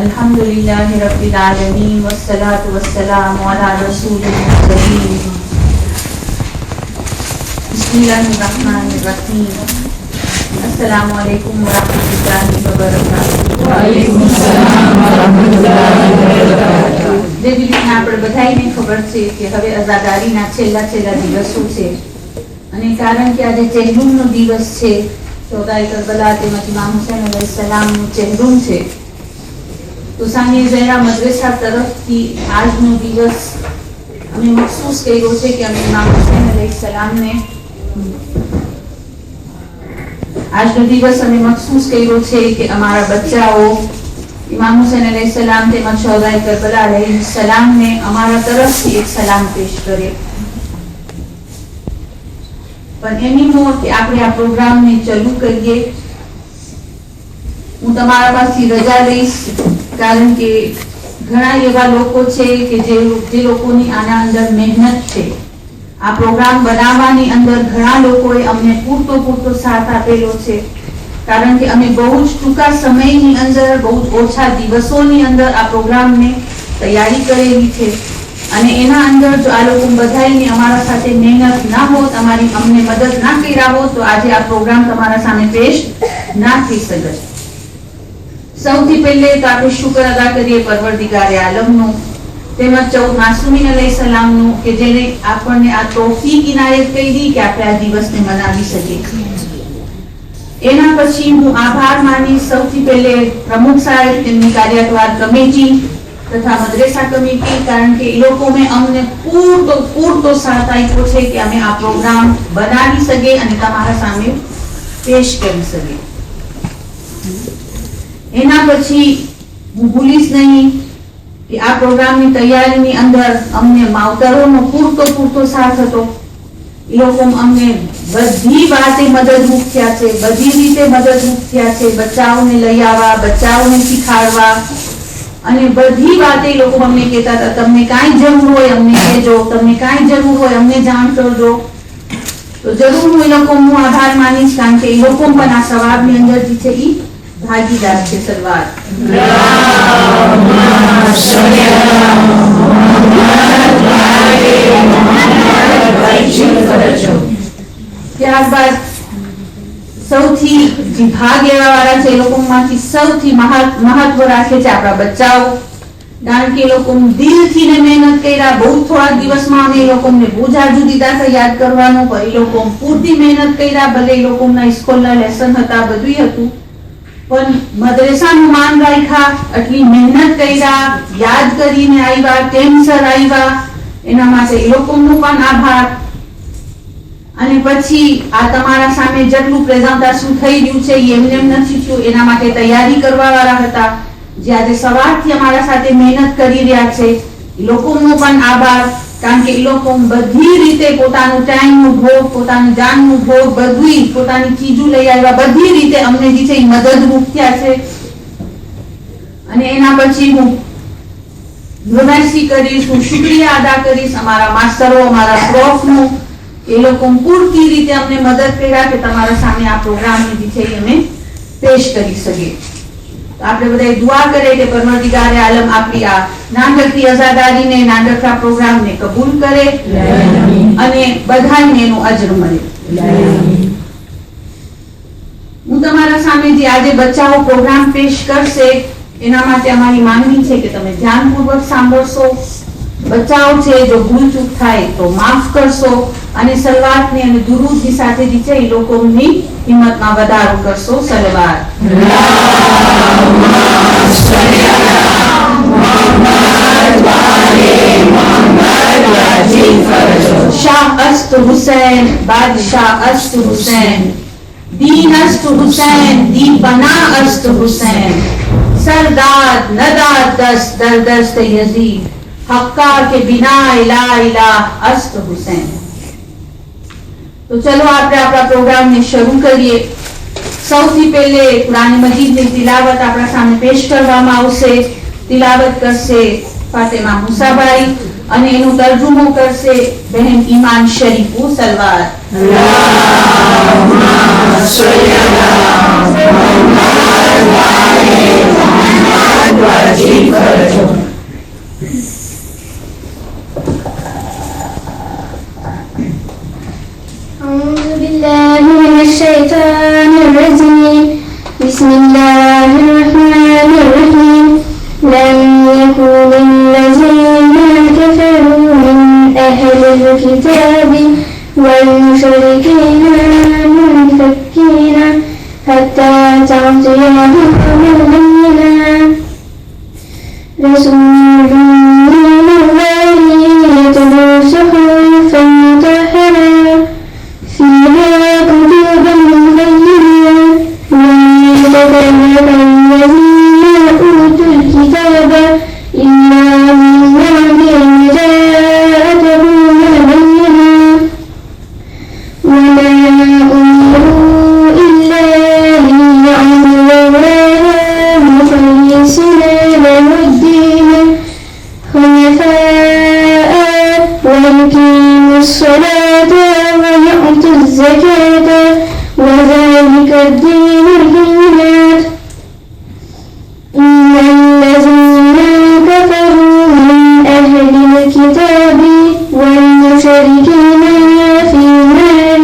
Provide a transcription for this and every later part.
अल्हम्दुलिल्लाहि रब्बिल आलमीन वस्सलातु वस्सलामु अला रसूलिल करीम। बिस्मिल्लाहिर्रहमानिर्रहीम। अस्सलामु अलैकुम वरहमतुल्लाहि वबरकातुहू। वालेकुम अस्सलाम वरहमतुल्लाहि वबरकातुहू। જેવી રીતના આપણે બધાને ખબર છે કે હવે આઝાદારીના છેલ્લા દિવસો છે અને કારણ કે આજે ચહેરુમનો દિવસ છે, શોહદાએ કરબલા તેમજ ઇમામ હુસૈન અલૈહિસ્સલામનું ચહેરુમ છે, તો સાનિયા ઝહરા મદ્રેસા તરફથી આજનો દિવસ અમે મખસૂસ કર્યો છે કે અમે ઇમામ હુસૈન અલૈહિસ્સલામને આજનો દિવસ અમે મખસૂસ કર્યો છે કે અમારા બચ્ચાઓ इमाम हुसैन अलैहिस्सलाम તેમજ શોહદાએ કરબલા अलैहिस्सलाમને અમારા તરફથી એક સલામ પેશ કરે। પણ એની મોર કે આપણે આ પ્રોગ્રામને ચાલુ કરીએ, હું તમારા પાસેથી રજા લઈશ કારણ કે ઘણા એવા લોકો છે કે જે લોકોની આના અંદર મહેનત છે। આ પ્રોગ્રામ બનાવવાની અંદર ઘણા લોકોએ અમને પૂરતો સાથ આપેલો છે, કારણ કે અમે બહુ જ ટૂંકા સમયની અંદર બહુ જ ઓછા દિવસોની અંદર આ પ્રોગ્રામને તૈયારી કરેલી છે અને એના અંદર જો આ લોકો બધાને અમારા સાથે મહેનત ના હોત, અમને મદદ ના કર્યા હોત તો આજે આ પ્રોગ્રામ તમારા સામે પેશ ના થઈ શકે। સૌથી પહેલે તો આપણે શુક્ર અદા કરીએ પરવરદિગારે આલમનો તેમજ 14 માસૂમીન અલૈહિસ્સલામનો કે જેને આપણને આ તૌફીક ઇનાયત કરી કે આપણે આ દિવસને મનાવી શકીએ। એના પછી હું આભાર માનીશ સૌથી પહેલે પ્રમુખ સાહેબ, તેમની કાર્યકારી કમિટી તથા મદ્રેસા કમિટી, કારણ કે એ લોકોએ અમને પૂરતો સાથ આપ્યો છે કે અમે આ પ્રોગ્રામ બનાવી શકીએ અને તમારા સામે પેશ કરી શકીએ। એના પછી હું ભૂલીશ નહીં કે આ પ્રોગ્રામની તૈયારીની અંદર અમને માવતરોનો પૂરતો સાથ હતો। એ લોકો અમને બધી વાતે મદદરૂપ થયા છે, બધી રીતે મદદરૂપ થયા છે। બચ્ચાઓને લઈ આવવા, બચ્ચાઓને શીખાડવા અને બધી વાતે એ લોકો અમને કહેતા હતા તમને કાંઈ જરૂર હોય અમને કહેજો, તમને કાંઈ જરૂર હોય અમને જાણ કરજો। તો જરૂર હું એ લોકોનો આભાર માનીશ કારણ કે એ લોકો પણ આ સવાબની અંદર જે છે એ ભાગીદાર છે। સલવાત ત્યારબાદ સૌથી ભાગ લેવા વાળા છે એ લોકોમાંથી સૌથી મહત્વ રાખે છે આપણા બચ્ચાઓ, કારણ કે એ લોકો દિલથી ને મહેનત કર્યા। બહુ થોડા દિવસમાં અમે એ લોકોને બહુ જાજુ દીધા હતા યાદ કરવાનું, પણ એ લોકો પૂરતી મહેનત કર્યા। ભલે એ લોકોના સ્કૂલના લેસન હતા, બધું હતું, પણ મદ્રેસાનું માન રાખ્યા, આટલી મહેનત કર્યા, યાદ કરીને આવ્યા, ટાઈમસર આવ્યા, એના માટે એ લોકોનો પણ આભાર। અને પછી આ તમારા સામે જેટલું પ્રેઝન્ટેશન થઈ રહ્યું છે એમને નથી થયું, એના માટે તૈયારી કરવા વાળા હતા જે આજે સવારથી અમારા સાથે મહેનત કરી રહ્યા છે, એ લોકોનો પણ આભાર, કારણ કે એ લોકો બધી રીતે પોતાનું ટાઈમનું ભોગ, પોતાની જાનનું ભોગ, બધું પોતાની ચીજો લઈ આવ્યા, બધી રીતે અમને જે છે મદદરૂપ થયા છે। અને એના પછી હું વિનંતી કરીશ, હું શુક્રિયા અદા કરીશ અમારા માસ્ટરો, અમારા પ્રોફનું, એ લોકો પૂરતી રીતે અમને મદદ કર્યા કે તમારા સામે આ પ્રોગ્રામને જે છે અમે પેશ કરી શકીએ। તો આપણે બધાએ દુઆ કરે કે પરવરદિગારે આલમ આપણી આ નાનકડી આઝાદારીને, નાનકડા પ્રોગ્રામને કબૂલ કરે અને બધાને એનો અજર મળે। હું તમારા સામે જે આજે બચ્ચાઓ પ્રોગ્રામ પેશ કરશે એના માટે અમારી માંગણી છે કે તમે ધ્યાનપૂર્વક સાંભળશો। બચ્ચાઓ છે જો ભૂલ ચૂક થાય તો માફ કરશો અને સલવાતની અને દુરૂદની સાથે જે છે એ લોકોની હિંમતમાં વધારો કરશો। સલવાત शाह अस्त हुसैन, बादशाह अस्त हुसैन, दीन अस्त हुसैन, दीपना अस्त हुसैन, सरदाद नदाद दस्त दर दस्त यजीद, हक्कार के बिना इला इला अस्त हुसैन। तो चलो આપણે આપણા પ્રોગ્રામને શરૂ કરીએ। સૌથી પહેલે કુરાન મજીદની તિલાવત આપણા સામે પેશ કરવામાં આવશે। તિલાવત કરશે ફાતિમા મુસાભાઈ અને એનો તર્જુમો કરશે બહેન ઈમાન શરીફુ સલવાત। અલ્લાહુમ્મા સલ્લી અલા મુહમ્મદ વ અલી મુહમ્મદ વાજીબ કરજો. أعوذ بالله من الشيطان الرجيم. بسم الله الرحمن الرحيم. لم يكن الذين كفروا من أهل الكتاب والمشركين منفكين حتى تعطيهم البينة. رسول من الله يتلو صحفا مطهرة فيها كتب قيمة ويتفرق الذين أوتوا الكتاب إلا من بعد أن جاءتهم البينة. وما أمروا إلا ليعبدوا الله مخلصين له الدين حنفاء ويقيموا الصلاة ويؤتوا الزكاة وذلك الدين القيم. إن الذين كفروا من أهل الكتاب والمشركين في نار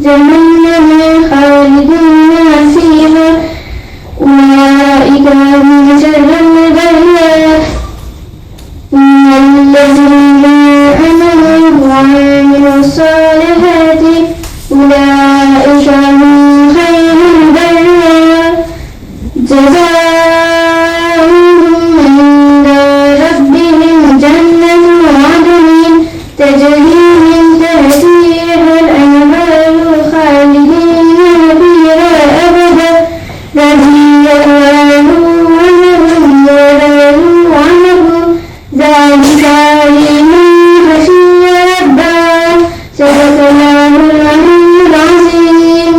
جهنم خالدين فيها أولئك هم شر البرية. إن الذين آمنوا وعملوا الصالحات أولئك هم خير البرية. جزاؤهم عند ربهم جنة عدن تجري من تحتها الأنهار خالدين فيها أبدا رضي الله عنهم ورضوا عنه ذلك لمن خشي ربه. صدق الله العلي العظيم.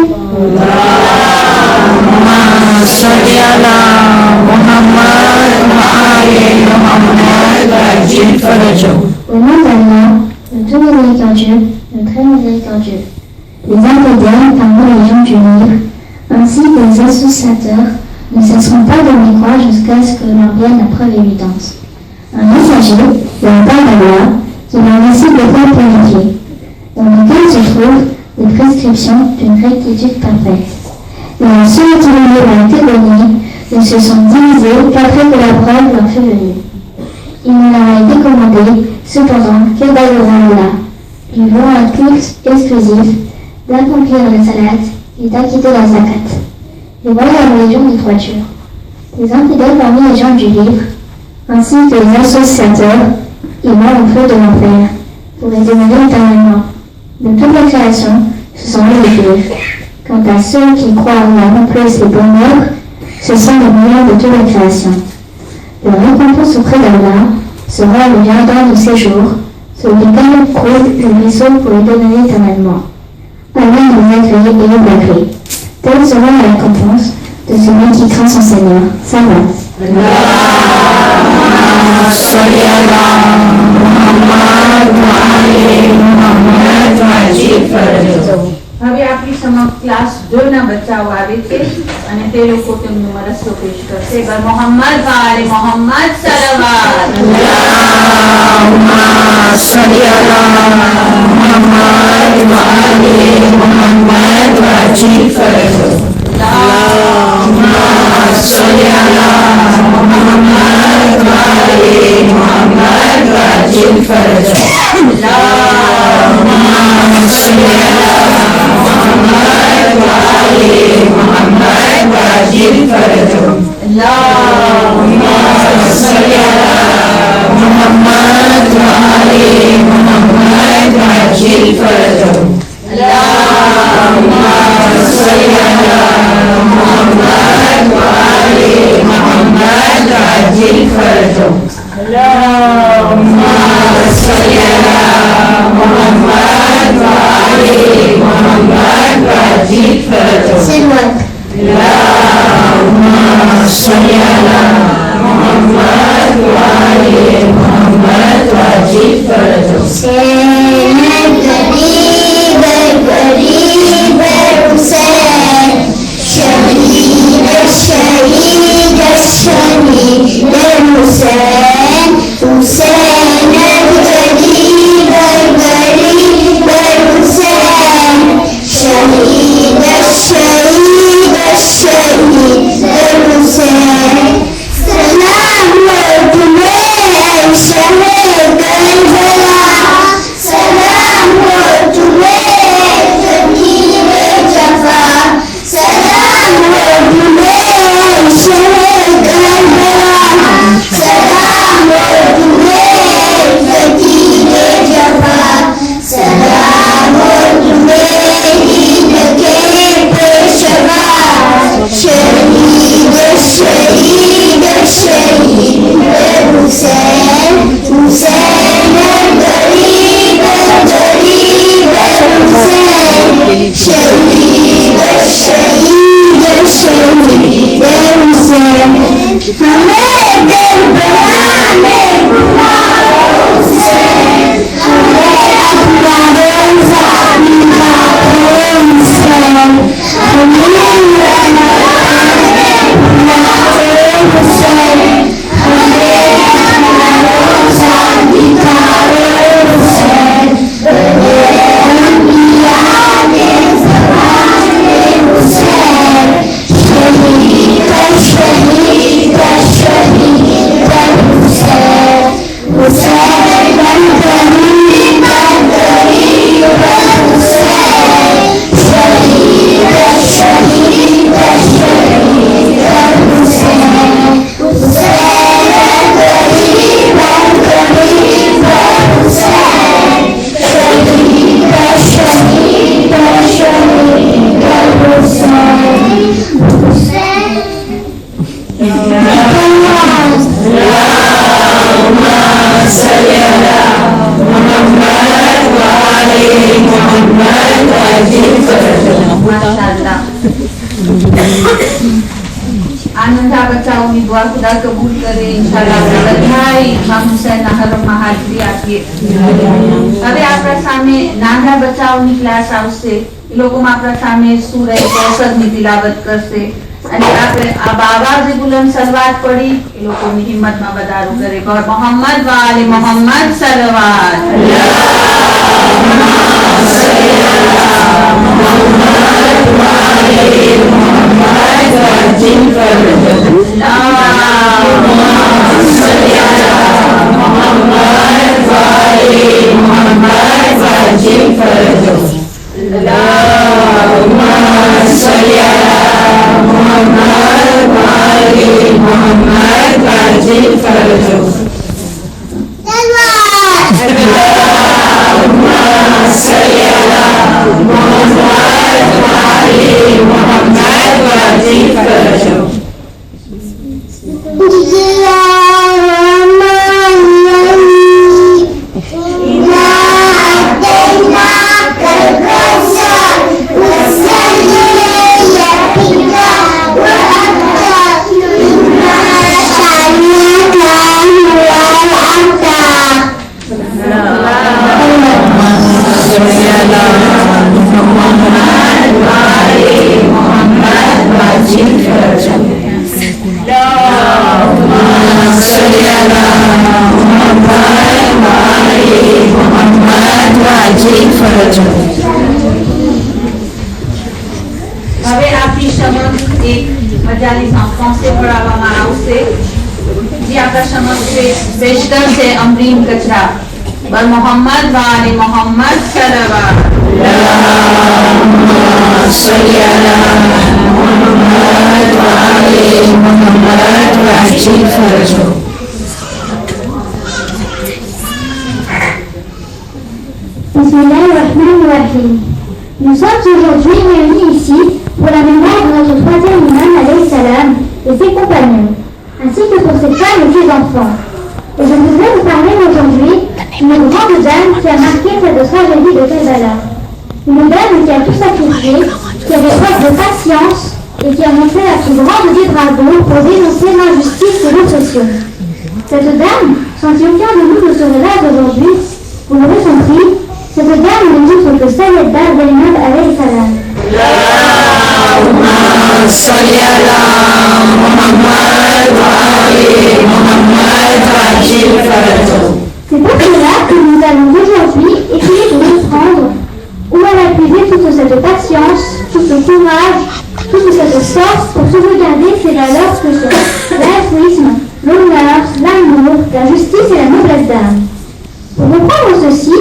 صل على محمد وآل محمد واجب فرجه. Au nom d'Allah, le tout miséricordieux, le très miséricordieux. Les infidèles parmi les gens du livre, ainsi que les associateurs, ne cesseront pas de m'y croire jusqu'à ce que leur vienne la preuve évidente. Un messager de la part d'Allah qui leur décide de faire purifier, dans lequel se trouvent les prescriptions d'une rectitude parfaite. Et ceux qui ont été bénis ne se sont divisés qu'après que la preuve leur fut venue. Il ne leur a été commandé, cependant, que d'adorant Allah, lui vouant un culte exclusif, d'accomplir le salat et d'acquitter la zakat. Et voilà la religion de droiture. Les infidèles parmi les gens du livre, ainsi que les associateurs, iront au feu de l'enfer, pour les demeurer éternellement. De toute la création, ce sont eux les juifs. Quant à ceux qui croient en accomplissent les bonnes œuvres, ce sont les meilleurs de toute la création. Leur récompense auprès d'Allah sera le jardin de séjour, sur lequel coule le ruisseau pour les demeurer éternellement. Allah nous agrée et nous agrée. Telle sera la récompense de celui qui craint son Seigneur. Salat. صل على محمد وآل محمد واجب فرجه. હવે આપણી સમક્ષ ક્લાસ 2 ના બચ્ચાઓ આવે છે અને તે લોકો તેમનું મરસ્તો પેશ કરશે. બર મોહમ્મદ વાલે મોહમ્મદ સલવાત. اللهم صل على محمد وآل محمد واجب فرجه. اللهم صل على محمد وآل محمد واجب فرجه. اللهم صل على محمد وآل محمد واجب فرجه. اللهم صل على محمد وآل محمد واجب فرجه. اللهم صل على محمد وآل محمد واجب فرجه. اللهم صل على محمد وآل محمد واجب فرجه. اللهم صل على محمد وآل محمد واجب فرجه. قريب حسين شهيد الشهيد الشهيد दुआ खुदा कबूल करे इंशाल्लाह આપણે બધાય ઇમામ હુસૈનના હરમમાં હાજરી આપીએ હવે આપણા સામે નાના બચ્ચાઓની ક્લાસ આવશે એ લોકોમાં આપણા સામે સૂરે કૌસરની તિલાવત કરશે અને આપણે આ બાબા જે બુલંદ સલવાત પડી એ લોકોની હિંમતમાં વધારો કરે પર મોહમ્મદ વાલે મોહમ્મદ સલવાત હવે આપની સમક્ષ એક મજાલીસમાં ફોન્સે પડાવવામાં આવશે જે આપણા સમક્ષ પેશ કરશે અમરીન કચરા બર મોહમ્મદ વાલે મોહમ્મદ સલવાત Bismillahirrahmanirrahim. Nous sommes aujourd'hui réunis ici pour la mémoire de notre troisième imam alayhi salam et ses compagnons, ainsi que pour ses femmes et ses enfants. Et je voudrais vous parler aujourd'hui d'une grande dame qui a marqué cette tragédie de Karbala. Une dame qui a tout sacrifié, qui avait preuve de patience et qui a montré la plus grande des bravures pour dénoncer l'injustice et l'oppression. Cette dame, sans aucun de nous ne serait là aujourd'hui, vous l'aurez compris, cette dame ne montre que Sayyida Zainab alayhi salam. C'est pour cela que nous allons aujourd'hui essayer de comprendre où elle a puisé toute cette patience, tout ce courage, toute cette force pour sauvegarder ces valeurs que sont l'altruisme, l'honneur, l'amour, la justice et la noblesse d'âme. Pour comprendre ceci,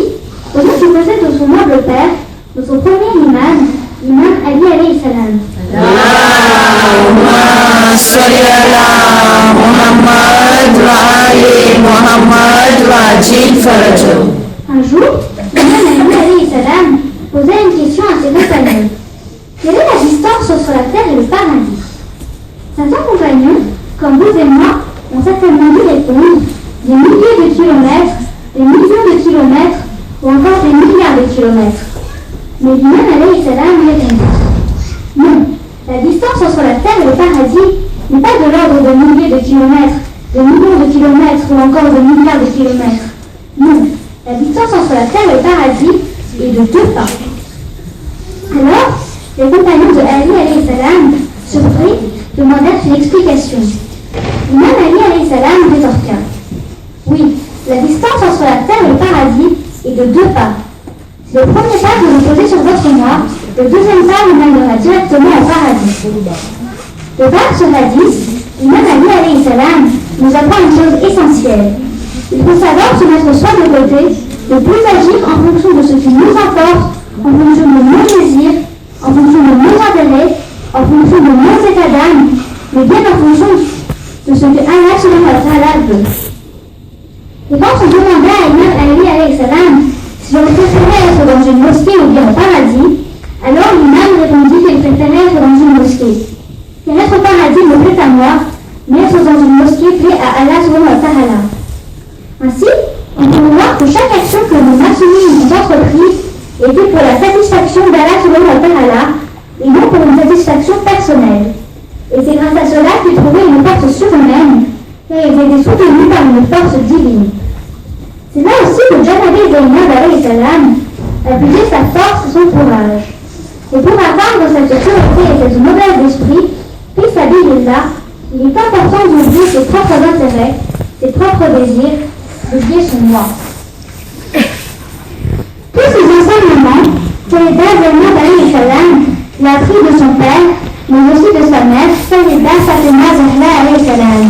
faisons supposer de son noble père, de son premier imam, l'imam Ali alayhi salam. Un jour, l'imam Ali alayhi salam posait une question à ses compagnons. Quelle est la distance entre la terre et le paradis? Certains compagnons, comme vous et moi, ont certainement dû répondre des milliers de kilomètres, des millions de kilomètres, ou encore des milliards de kilomètres. Mais l'imam alayhi salam répondit: non, la distance entre la terre et le paradis n'est pas de l'ordre de milliers de kilomètres, de millions de kilomètres ou encore de milliards de kilomètres. Non, la distance entre la terre et le paradis est de 2 pas. Alors, les compagnons de Ali alayhi salam, surpris, demandèrent une explication. L'imam Ali alayhi salam rétorqua: oui, la distance entre la terre et le paradis est de 2 pas. Si le premier pas vous le posez sur votre moi, le deuxième pas vous mènera directement au paradis. De par ce hadith, l'imam Ali alayhi salam nous apprend une chose essentielle. Il faut savoir se mettre soi de côté, ne plus agir en fonction de ce qui nous importe, en fonction de nos désirs, en fonction de nos intérêts, en fonction de nos états d'âme, mais bien en fonction de ce que Allah subhanahu wa ta'ala veut. Et quand on demandait à l'imam Ali alayhi salam si on préférait être dans une mosquée ou bien au paradis, alors l'imam répondit qu'il préférait être dans une mosquée. Car être au paradis me plaît à moi, mais être dans une mosquée plaît à Allah subhanahu wa ta'ala. Ainsi, on peut voir que chaque action que nous assumons nous entreprise était pour la satisfaction d'Allah subhanahu wa ta'ala et non pour une satisfaction personnelle. Et c'est grâce à cela qu'ils trouvaient une force surhumaine, car ils étaient soutenus par une force divine. C'est là aussi que Janabé Zainab alayhi salam a puisé sa force et son courage. Et pour atteindre cette pureté et cette noblesse d'esprit, puis sabilillah, il est important d'oublier ses propres intérêts, ses propres désirs, d'oublier son moi. Tous ces enseignements, Sayyida Zainab alayhi salam l'a appris de son père, mais aussi de sa mère, Sayyida Fatima Zahra alayhi salam.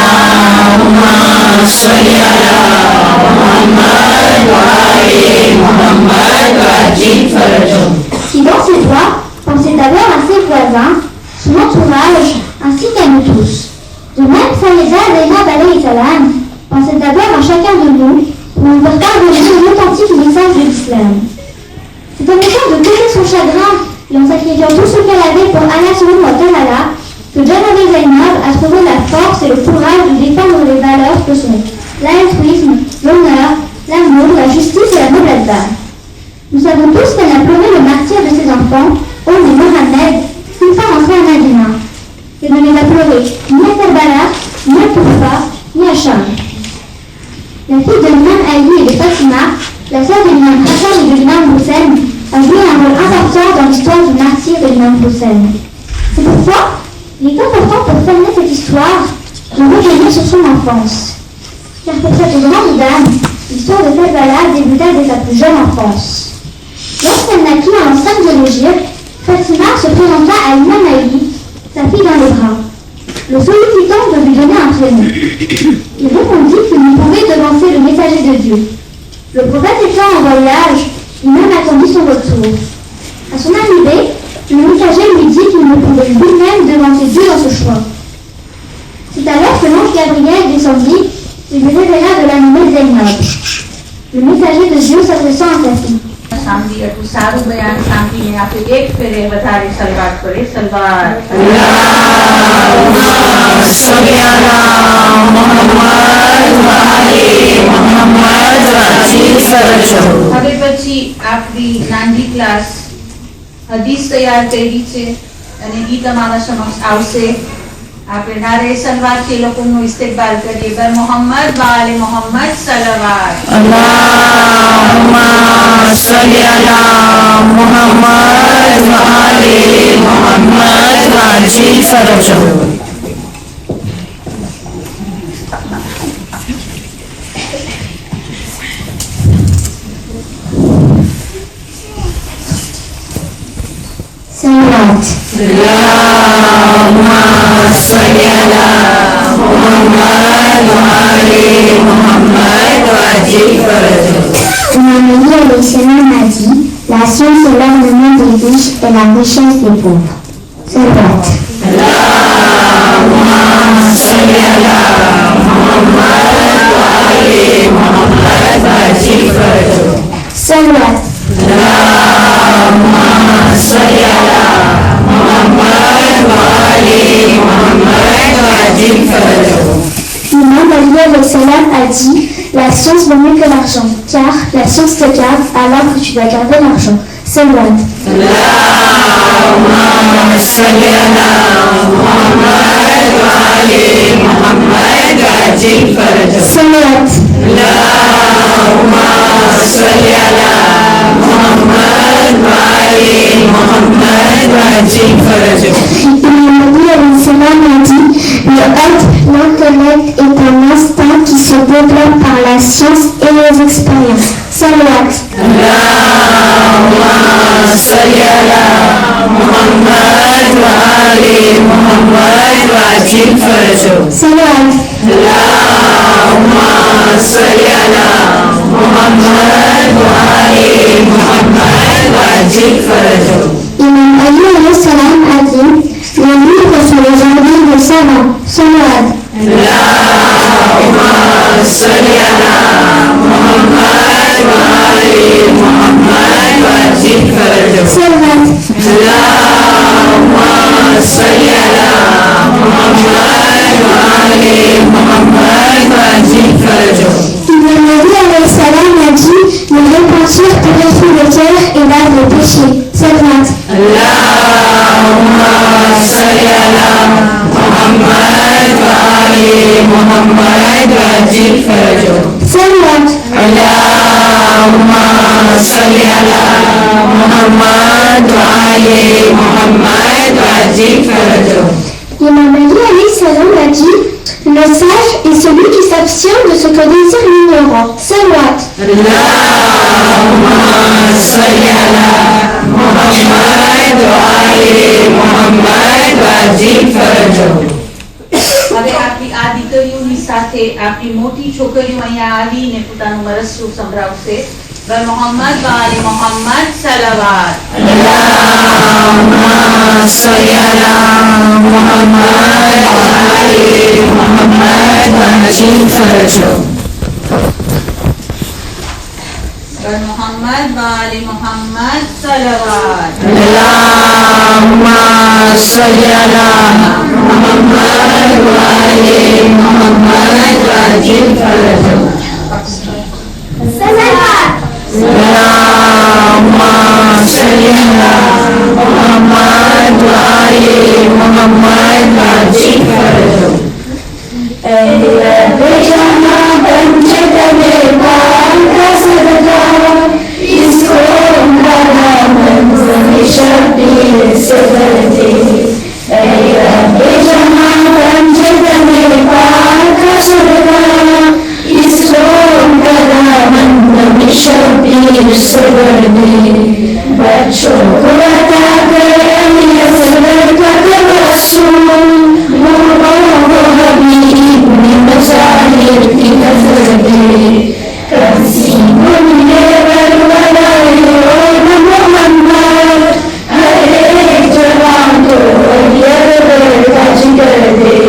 Allahumma salli ala Muhammad wa ali Muhammad wa ajil farajahum. Qui dans ses doigts pensait d'abord à ses voisins, son entourage, ainsi qu'à nous tous. De même, Sayyida Zainab alayhi salam pensait d'abord à chacun de nous pour nous faire parvenir l'authentique message de l'islam. C'est en essayant de cacher son chagrin et en sacrifiant tout ce qu'elle avait pour Allah subhanahu wa ta'ala que Janabé Zainab a trouvé la force et le courage de défendre les valeurs que sont l'altruisme, l'honneur, l'amour, la justice et la noblesse d'âme. Nous savons tous qu'elle a pleuré le martyre de ses enfants, Omm et Mohammed, une fois rentrée à Medina. Elle ne les a pleurés ni à Karbala, ni à Koufa, ni à Sham. La fille de l'imam Ali et de Fatima, la sœur de l'imam Hassan et de l'imam Hussein, a joué un rôle important dans l'histoire du martyr de l'imam Hussein. C'est pourquoi il est important pour terminer cette histoire de revenir sur son enfance. Car pour cette grande dame, l'histoire de Karbala débuta dès sa plus jeune enfance. Lorsqu'elle naquit en l'enceinte de l'Égypte, Fatima se présenta à l'imam Ali, sa fille dans les bras, le sollicitant de lui donner un prénom. Il répondit qu'il ne pouvait devancer le messager de Dieu. Le prophète étant en voyage, l'imam attendit son retour. À son arrivée, le messager lui dit qu'il ne pouvait lui-même devancer Dieu dans ce choix. C'est alors que l'ange Gabriel descendit et lui révéla de la nommer Zainab. Le messager de Dieu s'adressant à sa fille. સાંભળી હતું સારું બયાન સાંભળીને આપણે એક ફેરે વધારે સલવાત કરે સલવાત Allahumma salli ala Muhammad wa ali Muhammad wa ajil farajahum. હવે પછી આપણી નાની ક્લાસ હદીસ તૈયાર કરી છે અને ઈ તમારા સમક્ષ આવશે. આપણે નારે સલવાત કે લોકોનો ઇસ્તેકબાલ કરીએ બર મોહમ્મદ વ આલે મોહમ્મદ સલવાત. Allahumma salli ala Muhammad wa ali Muhammad wa ajil farajahum. Salawat. Allahumma salli ala Muhammad wa ali Muhammad wa ajil farajahum. Imam Ali alayhi salam a dit, la science est l'ornement des riches et la richesse des pauvres. Salawat. Allahumma salli ala Muhammad wa ali Muhammad wa ajil farajahum. Salawat. Allahumma salli ala Muhammad wa ali Muhammad wa ajil farajahum. Imam Ali alayhi salam a dit, la science vaut mieux que l'argent, car la science te garde alors que tu dois garder l'argent. Salawat. Allahumma salli ala Muhammad wa ali Muhammad wa ajil farajahum. Salawat. Allahumma salli ala Muhammad wa ali Muhammad wa ajil farajahum. Imam Ali alayhi salam a dit, l'intellect est un instinct qui se développe par la science et les expériences. Salawat. Allahumma salli ala Muhammad wa ali Muhammad wa ajil farajahum. Salawat. Allahumma salli ala Muhammad wa ali Muhammad wa ajil farajahum. Imam Ali alayhi salam a dit, les livres sont les jardins des savants. Salawat. Allahumma salli ala Muhammad wa ali Muhammad wa ajil farajahum. Salawat. Allahumma salli ala Muhammad wa ali Muhammad wa ajil farajahum. Imam Ali alayhi salam a dit, le repentir purifie le cœur et lave le péché. Salawat. Allahumma salli ala Mohammad વાજીબ ફરજો. Salawat. Allahumma salli ala Muhammad wa ali Muhammad wajib farjo. Imam Ali alayhi salam a dit, le sage est celui qui s'abstient de ce que désire l'ignorant. Salawat. Allahumma salli ala Muhammad wa ali Muhammad wajib farjo. હવે આપણી આ દીકરીઓની સાથે આપણી મોટી છોકરીઓ અહીંયા આવીને પોતાનું મરસ્યું સંભળાવશે. મોહમ્મદ વાલે મોહમ્મદ સલાવત. Allahumma salli ala Muhammad wa ali Muhammad wajib farjo. Mohammad वाले मोहम्मद सलावत. Allahumma salli ala Muhammad wa ali Muhammad wajib farjo. Salawat. Allahumma salli ala Muhammad wa ali Muhammad wajib farjo. बच्चों को अता कर सबर का तबस्सुम हबीब ने मज़ाहिर की नजर दे कसी मुन्ने वरवराए और मोहम्मद हर एक जवान को का जिक्र दे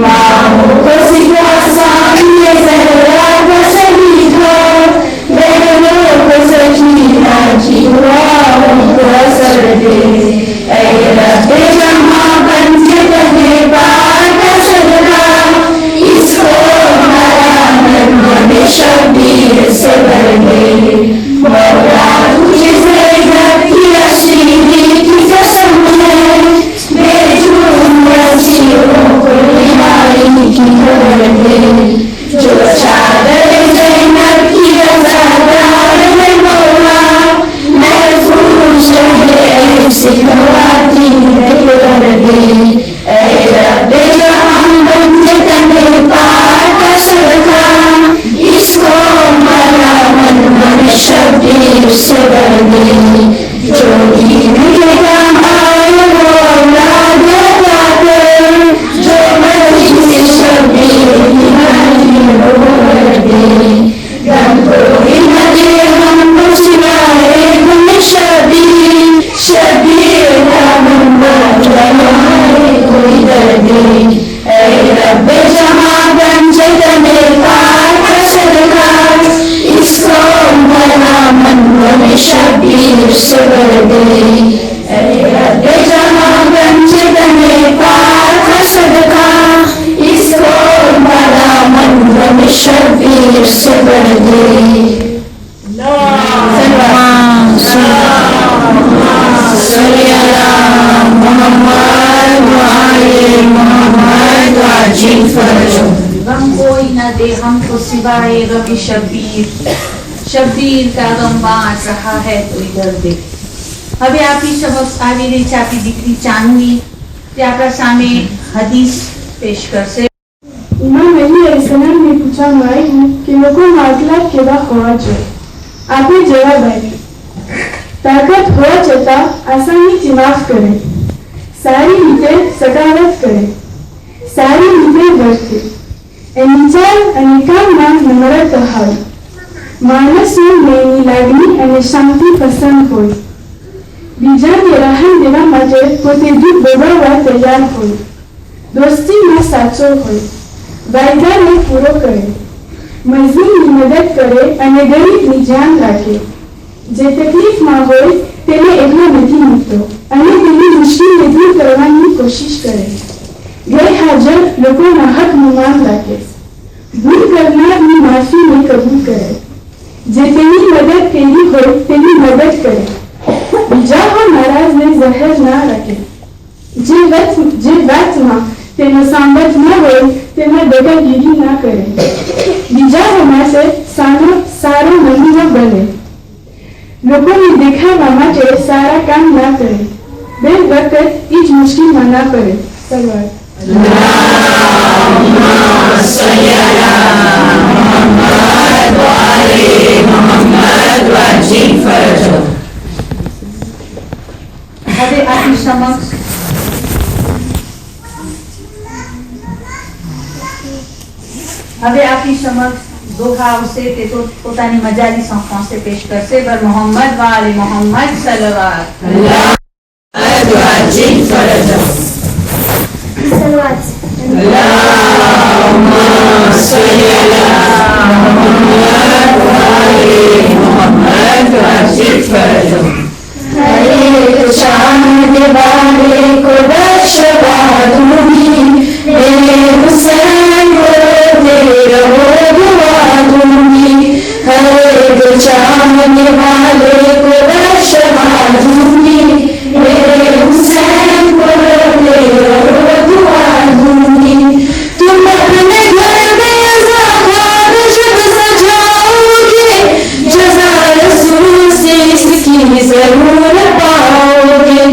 माओ को सिखा सामने जहरा का सलीका बहनों को सकीना की दुआओं को असर दे ऐ रब्बे जहां बंदे तने पार का सदका इसको हमारा मन में शबीर से भर दे मौला तुझे से जब की अशीरी की कसम है बेजून रसीरों को रिहाई की खबर दे जो चादर ज़ैनब की रज़ादार है मौला महफूज रहे ऐसी ख़वातीन कर दे ऐ रब्बे जहां बंदे तने पार का सदका इसको हमारा मन में शबीर से भर दे जो दीन के काम आए वो औलाद अता कर जो मर्जी से शबीर की हानि वो भर दे गम कोई न दे हमको सिवाए गुम शबीर शबीर का मोहम्मद हमारे कोई दर्द ऐ रब्बे जहां बंजे तने पार का सदका इसको हमारा मन में शबीर से भर दे ऐ रब्बे जहां बंजे तने पार का सदका इसको हमारा मन में शबीर से भर दे सल्ली अला मुहम्मद व आले मुहम्मद वाजिब फरजो. गम कोई न दे हमको सिवाय रबी शबीर शबीर का गम बांट रहा है तो इधर दे. હવે આપી સમક્ષ આવી રહી છે આપણી દીકરી ચાંદની, તે આપણા સામે હદીસ પેશ કરશે. ઇમામ અલી અલૈહિસ્સલામને પૂછવામાં આવ્યું કે લોકોનો અખલાક કેવા હોવા જોઈએ. આપે જવાબ આપ્યો, તાકાત હોવા છતાં આસાનીથી માફ કરે, સારી રીતે સકાવત કરે, સારી રીતે વર્તે, એની ચાલ અને કામમાં નમ્રત હોય, માણસની ન્યાયની લાગણી અને શાંતિ પસંદ હોય, બીજાને રાહત દેવા માટે પોતે દુઃખ ભોગવવા તૈયાર હોય, દોસ્તીમાં સાચો હોય, વાયદાને પૂરો કરે, મજદૂરની મદદ કરે અને ગરીબની જાન રાખે, જે તકલીફમાં હોય તેને એકલો નથી મૂકતો અને તેની મુશ્કેલી દૂર કરવાની કોશિશ કરે, ગેરહાજર લોકોના હકનું માન રાખે, ભૂલ કરનારની માફીને કબૂલ કરે, જે તેની મદદ કરી હોય તેની મદદ કરે, બીજાઓ નારાજને જાહેર ના રાખે, જે વાતમાં તેનો સાંભળ ન હોય તેમાં દગાગીરી ના કરે, બીજા હમાસે સારો મંદી ન બને, લોકોને દેખાડવા માટે સારા કામ ના કરે, બે વખત એ જ મુશ્કેલમાં ના પડે. સલવાર હવે આપની સમક્ષ દોહા આવશે તે તો પોતાની મજાની સોંફાંસે પેશ કરશે. બર મોહમ્મદ વાલે મોહમ્મદ સલવાત. चाहने वाले को बख्शवा दूंगी, मेरे हुसैन को तेरा दुआ दूंगी, हर एक चाहने वाले को बख्शवा दूंगी, मेरे हुसैन को तेरा दुआ दूंगी. तुम अपने घर में ज़ाखार जब सजाओगे, जज़ा रसूल से इसकी जरूर पाओगे.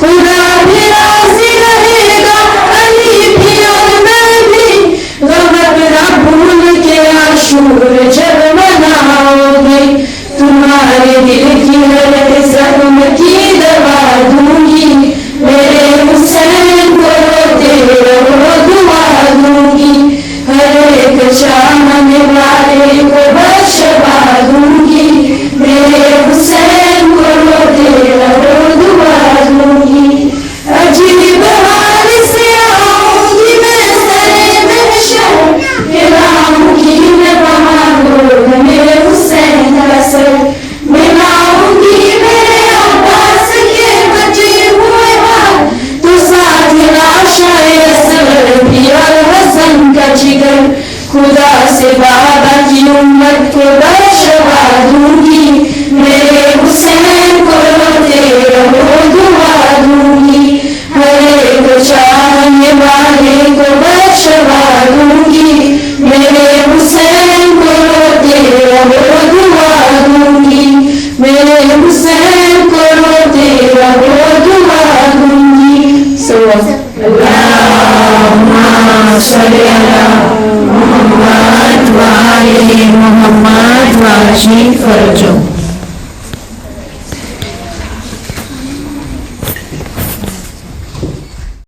खुदा भी राज़ी रहेगा, अली भी और मैं भी, गम अपना भूल के आशूर जब मनाओगे. तुम्हारे दिल की हर जख्म की दवा दूंगी, मेरे हुसैन को तेरा दुआ दूंगी, हर एक चाहने वाले को बख्शवा दूंगी, मेरे हुसैन को तेरा दुआ दूंगी. अजीब हाल से आऊंगी मैं सरे महशर, मिलाऊंगी मैं वहाँ लोग मेरे हुसैन का सर, मिलाऊंगी मेरे अब्बास के बचे हुए हाथ, तो साथ लाशाए असगर भी और हसन का जिगर. खुदा से बाबा की उम्मत को बख्शवा दूंगी, मेरे हुसैन को तेरा दुआ दूंगी, हर एक चाहने वाले को बख्शवा दूंगी, मेरे हुसैन को तेरा दुआ दूंगी, मेरे हुसैन को तेरा दुआ दूंगी. अल्लाहुम्मा सल्ली अला मोहम्मद व आले मोहम्मद व अजीब फरजो.